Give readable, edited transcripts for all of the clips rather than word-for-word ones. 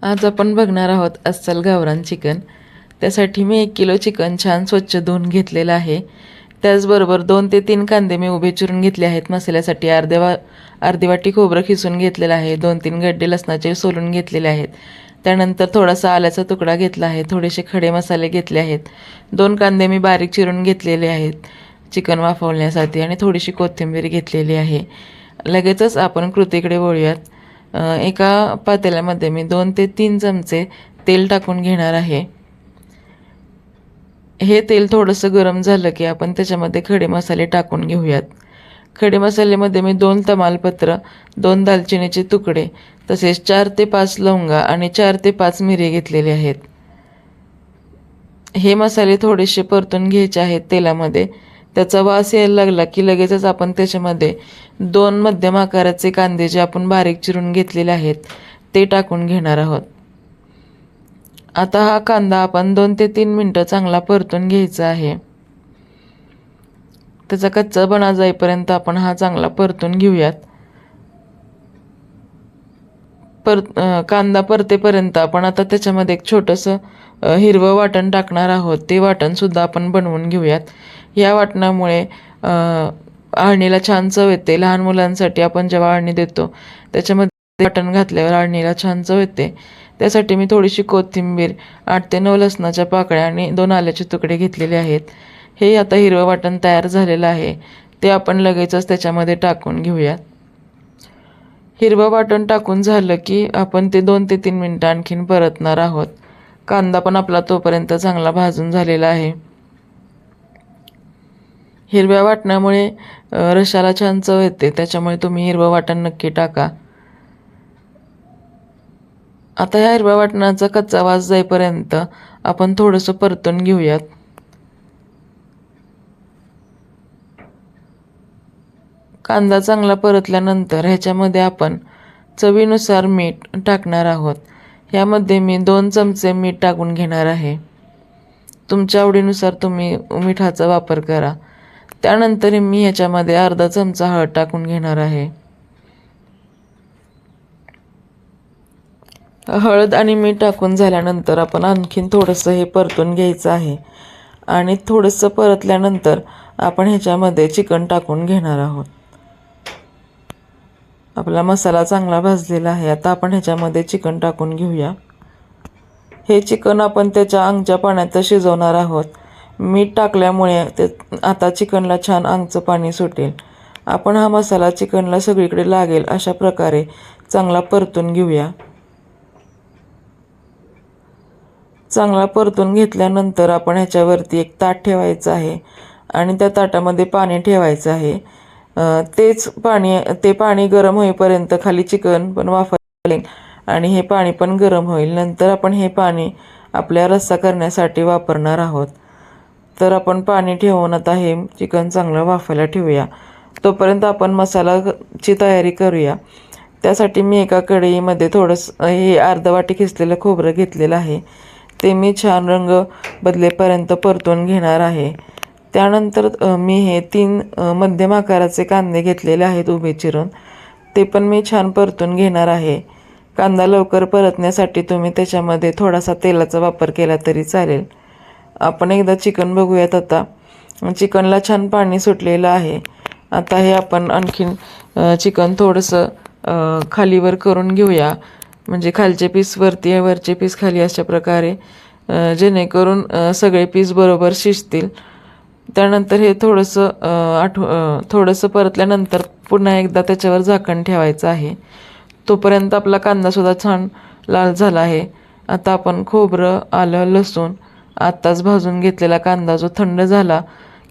आज आपण बघणार आहोत अस्सल गावरान चिकन. त्यासाठी मी 1 किलो चिकन छान स्वच्छ धुवून घेतलेलं आहे. त्याचबरोबर 2 ते 3 कांदे मी उभे चिरून घेतले आहेत मसाल्यासाठी. अर्धी वाटी खोबरं खिसून घेतलेलं आहे. 2-3 गड्डे लसणाचे सोलून घेतलेले आहेत. त्यानंतर थोडासा आल्याचा तुकडा घेतला आहे. थोडेसे खडे मसाले घेतले आहेत. 2 कांदे मी बारीक चिरून घेतलेले आहेत चिकन वाफवण्यासाठी आणि थोडीशी कोथिंबीर घेतलेली आहे. लगेचच आपण कृतीकडे वळूयात. एका पातेल्यामध्ये मी 2 ते 3 चमचे तेल टाकून घेणार आहे. हे तेल थोडंसं गरम झालं की आपण त्याच्यामध्ये खडे मसाले टाकून घेऊयात. खडे मसाल्यामध्ये मी 2 तमालपत्र, 2 दालचिनीचे तुकडे, तसेच 4 ते 5 लवंगा आणि 4 ते 5 मिरी घेतलेले आहेत. हे मसाले थोडेसे परतून घ्यायचे आहेत तेलामध्ये. त्याचा वास यायला लागला की लगेचच आपण त्याच्यामध्ये 2 मध्यम आकाराचे कांदे जे आपण बारीक चिरून घेतलेले आहेत ते टाकून घेणार आहोत. आता हा कांदा आपण 2 ते 3 मिनटं चांगला परतून घ्यायचा आहे. त्याचा कच्चापणा जाईपर्यंत आपण हा चांगला परतून घेऊयात. कांदा परतेपर्यंत आपण आता त्याच्यामध्ये एक छोटंसं हिरवं वाटण टाकणार आहोत. ते वाटणसुद्धा आपण बनवून घेऊयात. या वाटणामुळे आळणीला छान चव येते. लहान मुलांसाठी आपण जेव्हा आळणी देतो त्याच्यामध्ये वाटण घातल्यावर आळणीला छान चव येते. त्यासाठी मी थोडीशी कोथिंबीर, 8 ते 9 लसणाच्या पाकळ्या आणि 2 आल्याचे तुकडे घेतलेले आहेत. हे आता हिरवं वाटण तयार झालेलं आहे. ते आपण लगेचच त्याच्यामध्ये टाकून घेऊयात. हिरवं वाटण टाकून झालं की आपण ते 2 ते 3 मिनटं आणखीन परतणार आहोत. कांदा पण आपला तोपर्यंत चांगला भाजून झालेला आहे. हिरव्या वाटणामुळे रश्शाला छान चव येते. त्याच्यामुळे तुम्ही हिरवं वाटण नक्की टाका. आता ह्या हिरव्या वाटणाचा कच्चा वास जाईपर्यंत आपण थोडंसं परतून घेऊयात. कांदा चांगला परतल्यानंतर ह्याच्यामध्ये आपण चवीनुसार मीठ टाकणार आहोत. ह्यामध्ये मी 2 चमचे मीठ टाकून घेणार आहे. तुमच्या आवडीनुसार तुम्ही मिठाचा वापर करा. त्यानंतर मी ह्याच्यामध्ये अर्धा चमचा हळद टाकून घेणार आहे. हळद आणि मीठ टाकून झाल्यानंतर आपण आणखीन थोडंसं हे परतून घ्यायचं आहे आणि थोडंसं परतल्यानंतर आपण ह्याच्यामध्ये चिकन टाकून घेणार आहोत. आपला मसाला चांगला भाजलेला आहे. आता आपण ह्याच्यामध्ये चिकन टाकून घेऊया. हे चिकन आपण त्याच्या अंगच्या पाण्यात शिजवणार आहोत. मीठ टाकल्यामुळे आता चिकनला छान अंगचं पाणी सुटेल. आपण हा मसाला चिकनला सगळीकडे लागेल अशा प्रकारे चांगला परतून घेऊया. चांगला परतून घेतल्यानंतर आपण ह्याच्यावरती एक ताट ठेवायचं आहे आणि त्या ताटामध्ये पाणी ठेवायचं आहे. ते पाणी गरम होईपर्यंत खाली चिकन पण वाफेल आणि हे पाणी पण गरम होईल. नंतर आपण हे पाणी आपल्या रस्सा करण्यासाठी वापरणार आहोत. तर आपण पाणी ठेवून आता हे चिकन चांगलं वाफायला ठेवूया. तोपर्यंत आपण मसाल्याची तयारी करूया. त्यासाठी मी एका कढईमध्ये थोडंसं हे अर्धा वाटी खिसलेलं खोबरं घेतलेलं आहे. ते मी छान रंग बदलेपर्यंत परतून घेणार आहे. त्यानंतर मी हे 3 मध्यम आकाराचे कांदे घेतलेले आहेत उभे चिरून. ते पण मी छान परतून घेणार आहे. कांदा लवकर परतण्यासाठी तुम्ही त्याच्यामध्ये थोडासा तेलाचा वापर केला तरी चालेल. आपण एकदा चिकन बघूयात. आता चिकनला छान पाणी सुटलेलं आहे. आता हे आपण आणखीन चिकन थोडंसं खालीवर करून घेऊया. म्हणजे खालचे पीस वरती, वरचे पीस खाली अशा प्रकारे, जेणेकरून सगळे पीस बरोबर शिजतील. त्यानंतर हे थोडंसं परतल्यानंतर पुन्हा एकदा त्याच्यावर झाकण ठेवायचं आहे. तोपर्यंत आपला कांदासुद्धा छान लाल झाला आहे. आता आपण खोबरं, आलं, लसूण आत्ताच भाजून घेतलेला कांदा जो थंड झाला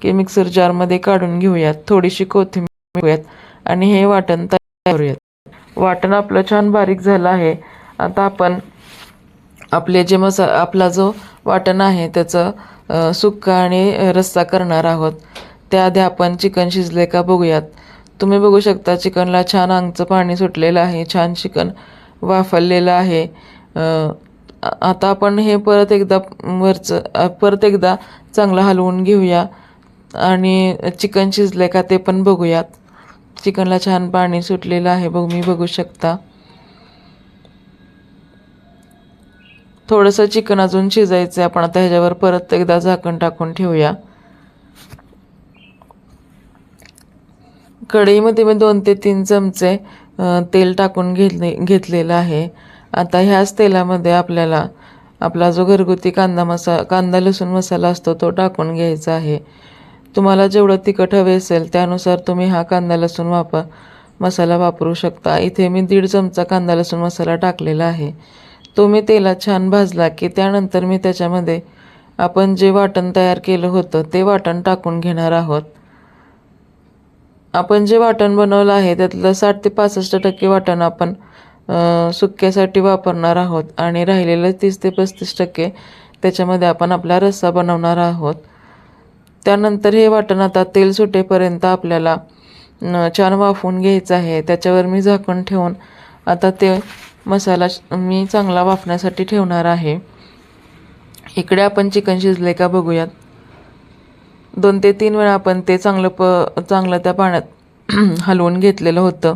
की मिक्सर जारमध्ये काढून घेऊयात. थोडीशी कोथिंबीर घेऊयात आणि हे वाटण तयार करूयात. वाटण आपलं छान बारीक झालं आहे. आता आपण आपले जे आपला जो वाटण आहे त्याचं सुक्का आणि रस्सा करणार आहोत. त्याआधी आपण चिकन शिजले का बघूयात. तुम्ही बघू शकता चिकनला छान अंगचं पाणी सुटलेलं आहे. छान चिकन वाफलेलं आहे. आता आपण हे परत एकदा चांगलं हलवून घेऊया आणि चिकन शिजले का ते पण बघूयात. चिकनला छान पाणी सुटलेलं आहे मी बघू शकता. थोडंसं चिकन अजून शिजायचं. आपण आता ह्याच्यावर परत एकदा झाकण टाकून ठेवूया. कढईमध्ये मी 2 ते 3 चमचे तेल टाकून घेतलेलं आहे. आता ह्याच तेलामध्ये आपल्याला आपला जो घरगुती कांदा लसूण मसाला असतो तो टाकून घ्यायचा आहे. तुम्हाला जेवढं तिखट हवे असेल त्यानुसार तुम्ही हा कांदा लसूण मसाला वापरू शकता. इथे मी 1.5 चमचा कांदा लसूण मसाला टाकलेला आहे. तो मी तेलात छान भाजला की त्यानंतर मी त्याच्यामध्ये आपण जे वाटण तयार केलं होतं ते वाटण टाकून घेणार आहोत. आपण जे वाटण बनवलं आहे त्यातलं 60 ते 65% वाटण आपण सुक्यासाठी वापरणार आहोत आणि राहिलेलं 30 ते 35% त्याच्यामध्ये आपण आपला रस्सा बनवणार आहोत. त्यानंतर हे वाटण आता तेल सुटेपर्यंत आपल्याला छान वाफवून घ्यायचं आहे. त्याच्यावर मी झाकण ठेवून आता ते मसाला मी चांगला वाफण्यासाठी ठेवणार आहे. इकडे आपण चिकन शिजले का बघूयात. 2 ते 3 वेळा आपण ते चांगलं त्या पाण्यात हलवून घेतलेलं होतं.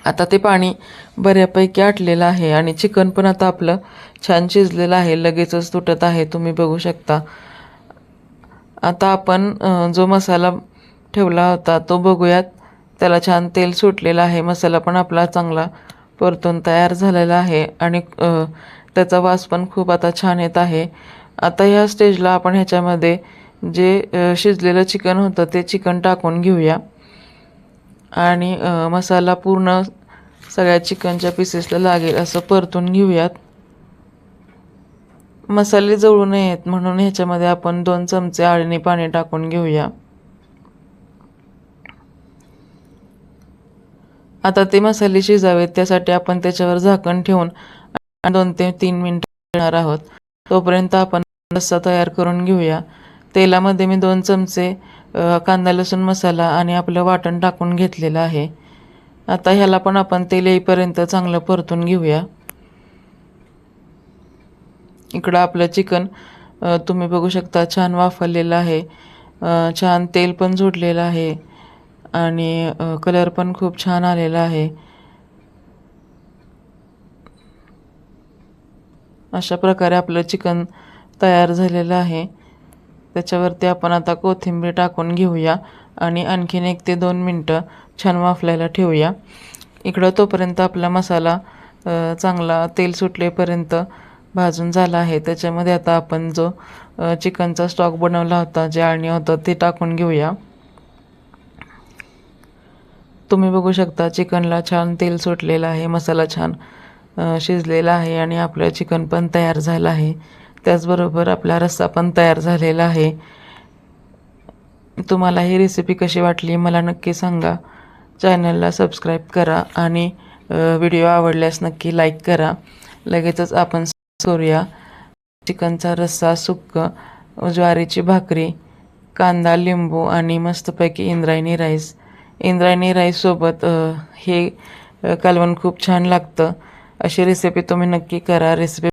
आता ते पाणी बऱ्यापैकी आटलेलं आहे आणि चिकन पण आता आपलं छान शिजलेलं आहे. लगेचच तुटत आहे, तुम्ही बघू शकता. आता आपण जो मसाला ठेवला होता तो बघूयात. त्याला छान तेल सुटलेलं आहे. मसाला पण आपला चांगला परतून तयार झालेला आहे आणि त्याचा वास पण खूप आता छान येत आहे. आता ह्या स्टेजला आपण ह्याच्यामध्ये जे शिजलेलं चिकन होतं ते चिकन टाकून घेऊया आणि मसाला पूर्ण सगळ्या चिकनच्या पीसेसला लागेल असं परतून घेऊयात. मसाले जळू नयेत म्हणून ह्याच्यामध्ये आपण 2 चमचे आळणी पाणी टाकून घेऊया. आता ते मसाले शिजावेत त्यासाठी आपण त्याच्यावर झाकण ठेवून 2 ते 3 मिनिटं ठेवणार आहोत. तोपर्यंत आपण रस्सा तयार करून घेऊया. तेलामध्ये मी 2 चमचे कांदा लसूण मसाला आणि आपलं वाटण टाकून घेतलेलं आहे. आता ह्याला पण आपण तेल येईपर्यंत चांगलं परतून घेऊया. इकडं आपलं चिकन तुम्ही बघू शकता छान वाफवलेलं आहे. छान तेल पण सुटलेलं आहे आणि कलर पण खूप छान आलेला आहे. अशा प्रकारे आपलं चिकन तयार झालेलं आहे. त्याच्यावरती आपण आता कोथिंबीर टाकून घेऊया आणि आणखीन 1 ते 2 मिनटं छान वाफलायला ठेवूया. इकडं तोपर्यंत आपला मसाला चांगला तेल सुटलेपर्यंत भाजून झाला आहे. त्याच्यामध्ये आता आपण जो चिकनचा स्टॉक बनवला होता, जे आळणी होतं ते टाकून घेऊया. तुम्ही बघू शकता चिकनला छान तेल सुटलेलं आहे, मसाला छान शिजलेला आहे आणि आपलं चिकन पण तयार झालं आहे. त्याचबरोबर आपला रस्सा पण तयार झालेला आहे. तुम्हाला ही रेसिपी कशी वाटली मला नक्की सांगा. चॅनलला सबस्क्राईब करा आणि व्हिडिओ आवडल्यास नक्की लाईक करा. लगेचच आपण करूया चिकनचा रस्सा, सुक्कं, ज्वारीची भाकरी, कांदा, लिंबू आणि मस्तपैकी इंद्रायणी राईस. इंद्रायणी राईससोबत हे कालवण खूप छान लागतं. अशी रेसिपी तुम्ही नक्की करा. रेसिपी